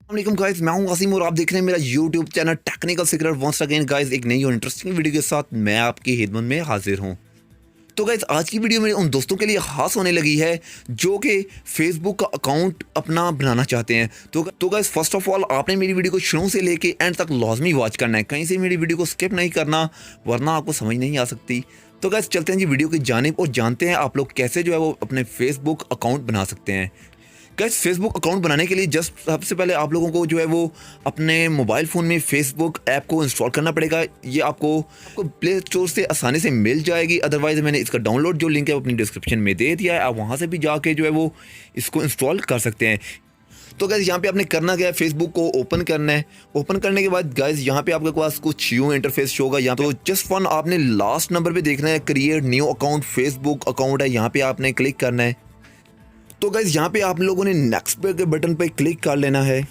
वालेकुम गाइस, मैं हूं वसीम और आप देख रहे हैं मेरा YouTube channel technical secret once again guys, एक नई और इंटरेस्टिंग वीडियो के साथ मैं आपकी खिदमत में हाजिर हूं। तो गाइस आज की वीडियो मेरे उन दोस्तों के लिए खास होने लगी है जो कि फेसबुक का अकाउंट अपना बनाना चाहते हैं। तो गाइस फर्स्ट ऑफ ऑल आपने मेरी वीडियो को शुरू से लेके एंड तक लाजमी वॉच करना है, कहीं से मेरी वीडियो को स्किप नहीं करना वरना आपको समझ नहीं आ सकती। तो गाइस चलते हैं जी वीडियो की जानिब और जानते हैं आप लोग कैसे जो है वो अपने फेसबुक अकाउंट बना सकते हैं। गाइस फेसबुक अकाउंट बनाने के लिए जस्ट सबसे पहले आप लोगों को जो है वो अपने मोबाइल फ़ोन में फेसबुक ऐप को इंस्टॉल करना पड़ेगा। ये आपको प्ले स्टोर से आसानी से मिल जाएगी, अदरवाइज़ मैंने इसका डाउनलोड जो लिंक है वो अपनी डिस्क्रिप्शन में दे दिया है, आप वहाँ से भी जाके जो है वो इसको इंस्टॉल कर सकते हैं। तो गाइस यहाँ पे आपने करना क्या है, फेसबुक को ओपन करना है। ओपन करने के बाद गाइस यहाँ पे आपके पास कुछ यूं इंटरफेस शो होगा। यहाँ तो जस्ट फन आपने लास्ट नंबर पे देखना है, create new account Facebook account है, यहाँ पे आपने क्लिक करना है। तो गाइस यहाँ पे आप लोगों ने नेक्स्ट पे के बटन पे क्लिक कर लेना है।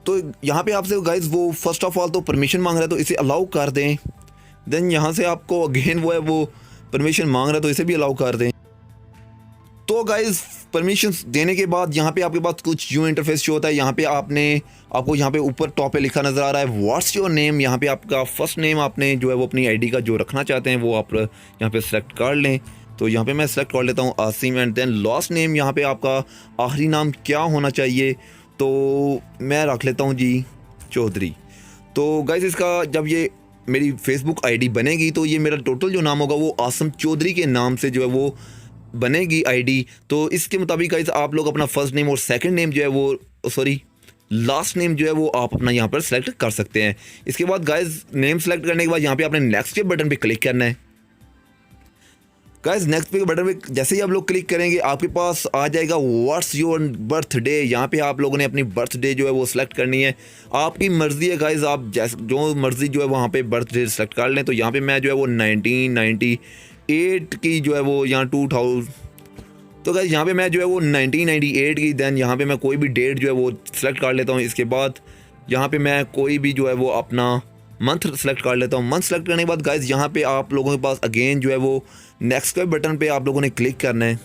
तो यहाँ पे आपसे गाइस वो फर्स्ट ऑफ ऑल तो परमिशन मांग रहा है, तो इसे अलाउ कर दें। देन यहाँ से आपको अगेन वो परमिशन मांग रहा है, तो इसे भी अलाउ कर दें। तो गाइस परमिशन देने के बाद यहाँ पे आपके पास कुछ यूं इंटरफेस शो होता है। यहाँ पे आपको यहाँ पे ऊपर टॉप पे लिखा नज़र आ रहा है व्हाट्स योर नेम। यहाँ पे आपका फर्स्ट नेम आपने जो है वो अपनी आईडी का जो रखना चाहते हैं वो आप यहाँ पे सेलेक्ट कर लें। तो यहाँ पे मैं सेलेक्ट कर लेता हूँ Asim. And then last name यहाँ पे आपका आखिरी नाम क्या होना चाहिए, तो मैं रख लेता हूँ जी चौधरी। तो गाइस इसका जब ये मेरी फेसबुक आईडी बनेगी तो ये मेरा टोटल जो नाम होगा वो आसिम चौधरी के नाम से जो है वो बनेगी आईडी। तो इसके मुताबिक गाइस आप लोग अपना फर्स्ट नेम और सेकंड नेम जो है वो लास्ट नेम जो है वो आप अपना यहाँ पर सेलेक्ट कर सकते हैं। इसके बाद गाइस नेम सेलेक्ट करने के बाद यहाँ पे आपने नेक्स्ट के बटन पे क्लिक करना है। गाइस नेक्स्ट पे बटन पे जैसे ही आप लोग क्लिक करेंगे आपके पास आ जाएगा व्हाट्स योर बर्थडे। यहाँ पे आप लोगों ने अपनी बर्थडे जो है वो सिलेक्ट करनी है, आपकी मर्ज़ी है गाइस, आप जैसे जो मर्ज़ी जो है वहाँ पे बर्थडे सेलेक्ट कर लें। तो यहाँ पे मैं जो है वो 1998 की जो है वो यहाँ 2000, तो गाइस यहाँ पे मैं जो है वो 1998 की, देन यहाँ पे मैं कोई भी डेट जो है वो सिलेक्ट कर लेता हूँ। इसके बाद यहाँ पे मैं कोई भी जो है वो अपना मंथ सेलेक्ट कर लेता हूँ। मंथ सेलेक्ट करने के बाद गाइस यहाँ पे आप लोगों के पास अगेन जो है वो नेक्स्ट के बटन पे आप लोगों ने क्लिक करना है।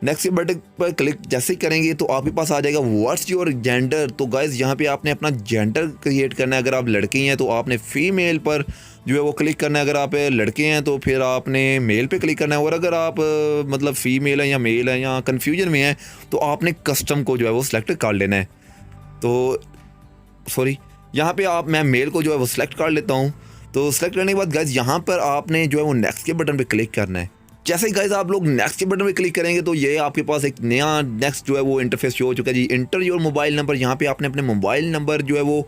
नेक्स्ट के बटन पर क्लिक जैसे ही करेंगे तो आपके पास आ जाएगा व्हाट्स योर जेंडर। तो गाइस यहाँ पे आपने अपना जेंडर क्रिएट करना है। अगर आप लड़की हैं तो आपने फीमेल पर जो है वो क्लिक करना है, अगर आप लड़के हैं तो फिर आपने मेल पे क्लिक करना है, और अगर आप मतलब फीमेल हैं या मेल हैं या कन्फ्यूजन में हैं तो आपने कस्टम को जो है वो सिलेक्ट कर लेना है। तो यहाँ पे मैं मेल को जो है वो सिलेक्ट कर लेता हूँ। तो सिलेक्ट करने के बाद गाइस यहाँ पर आपने जो है वो नेक्स्ट के बटन पे क्लिक करना है। जैसे ही गाइस आप लोग नेक्स्ट के बटन पे क्लिक करेंगे तो ये आपके पास एक नया नेक्स्ट जो है वो इंटरफेस शो हो चुका है जी। इंटर योर मोबाइल नंबर, यहाँ पे आपने अपने मोबाइल नंबर जो है वो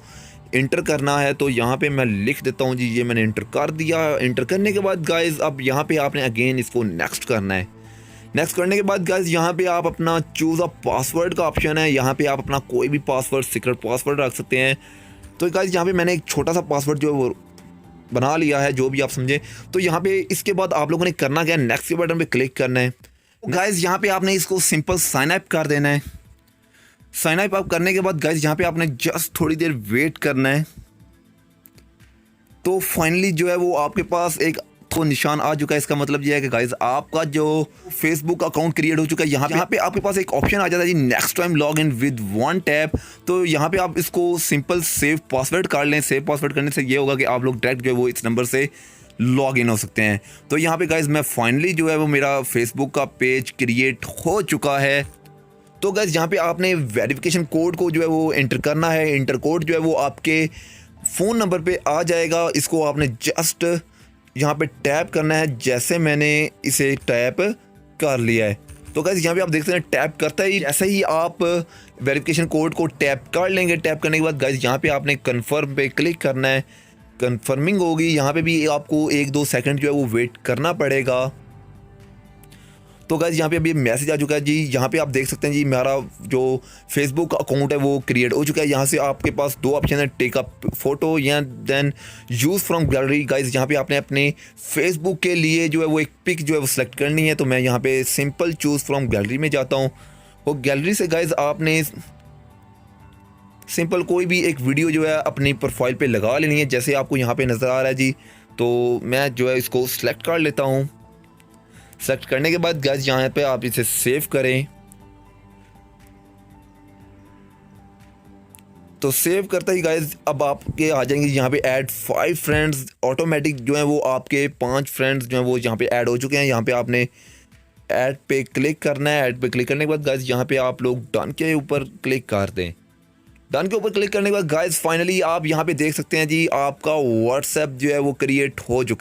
इंटर करना है। तो यहाँ पे मैं लिख देता हूँ जी, ये मैंने इंटर कर दिया। इंटर करने के बाद गाइस अब यहाँ पे आपने अगेन इसको नेक्स्ट करना है। नेक्स्ट करने के बाद गाइस यहाँ पे आप अपना चूज़ अ पासवर्ड का ऑप्शन है, यहाँ पे आप अपना कोई भी पासवर्ड सीक्रेट पासवर्ड रख सकते हैं। तो गाइस यहाँ पे मैंने एक छोटा सा पासवर्ड जो है वो बना लिया है, जो भी आप समझे। तो यहाँ पे इसके बाद आप लोगों ने करना क्या है, नेक्स्ट के बटन पे क्लिक करना है। गाइस यहाँ पे आपने इसको सिंपल साइन अप कर देना है। साइन अप करने के बाद गाइस यहाँ पे आपने जस्ट थोड़ी देर वेट करना है। तो फाइनली जो है वो आपके पास एक तो निशान आ चुका है। इसका मतलब ये है कि गाइस आपका जो फेसबुक अकाउंट क्रिएट हो चुका है। यहाँ पे आपके पास एक ऑप्शन आ जाता है जी next time log in with one tap. तो यहाँ पे आप इसको सिंपल सेव पासवर्ड कर लें। सेव पासवर्ड करने से ये होगा कि आप लोग डायरेक्ट जो है वो इस नंबर से लॉग इन हो सकते हैं। तो यहाँ पे गाइस मैं फाइनली जो है वो मेरा फेसबुक का पेज क्रिएट हो चुका है। तो गाइस यहाँ पे आपने वेरिफिकेशन कोड को जो है वो एंटर करना है। इंटर कोड जो है वो आपके फ़ोन नंबर पे आ जाएगा। इसको आपने जस्ट यहाँ पे टैप करना है, जैसे मैंने इसे टैप कर लिया है। तो गाइस यहाँ पे आप देख सकते हैं टैप करता ही ऐसे ही आप वेरिफिकेशन कोड को टैप कर लेंगे। टैप करने के बाद गाइस यहाँ पे आपने कन्फर्म पे क्लिक करना है। कन्फर्मिंग होगी, यहाँ पे भी आपको 1-2 सेकंड जो है वो वेट करना पड़ेगा। तो गाइस यहाँ पे अभी मैसेज आ चुका है जी। यहाँ पे आप देख सकते हैं जी मेरा जो फेसबुक अकाउंट है वो क्रिएट हो चुका है। यहाँ से आपके पास 2 ऑप्शन है, टेक अ फोटो या then use from gallery. Guys यहाँ पे आपने अपने फेसबुक के लिए जो है वो एक पिक जो है वो सिलेक्ट करनी है। तो मैं यहाँ पे सिंपल चूज़ फ्रॉम गैलरी में जाता हूँ। और गैलरी से गाइस आपने सिंपल कोई भी एक वीडियो जो है अपनी प्रोफाइल पे लगा लेनी है, जैसे आपको यहाँ पे नज़र आ रहा है जी। तो मैं जो है इसको सिलेक्ट कर लेता हूँ। सेलेक्ट करने के बाद गाइस यहाँ पे आप इसे सेव करें। तो सेव करते ही गाइज अब आपके आ जाएंगे यहाँ पे ऐड 5 फ्रेंड्स। ऑटोमेटिक जो है वो आपके 5 फ्रेंड्स जो हैं वो यहाँ पे ऐड हो चुके हैं। यहाँ पे आपने ऐड पे क्लिक करना है। ऐड पे क्लिक करने के बाद गाइज यहाँ पे आप लोग डन के ऊपर क्लिक कर दें। डन के ऊपर क्लिक करने के बाद गाइज फाइनली आप यहाँ पे देख सकते हैं जी आपका व्हाट्सएप जो है वो क्रिएट हो चुका है।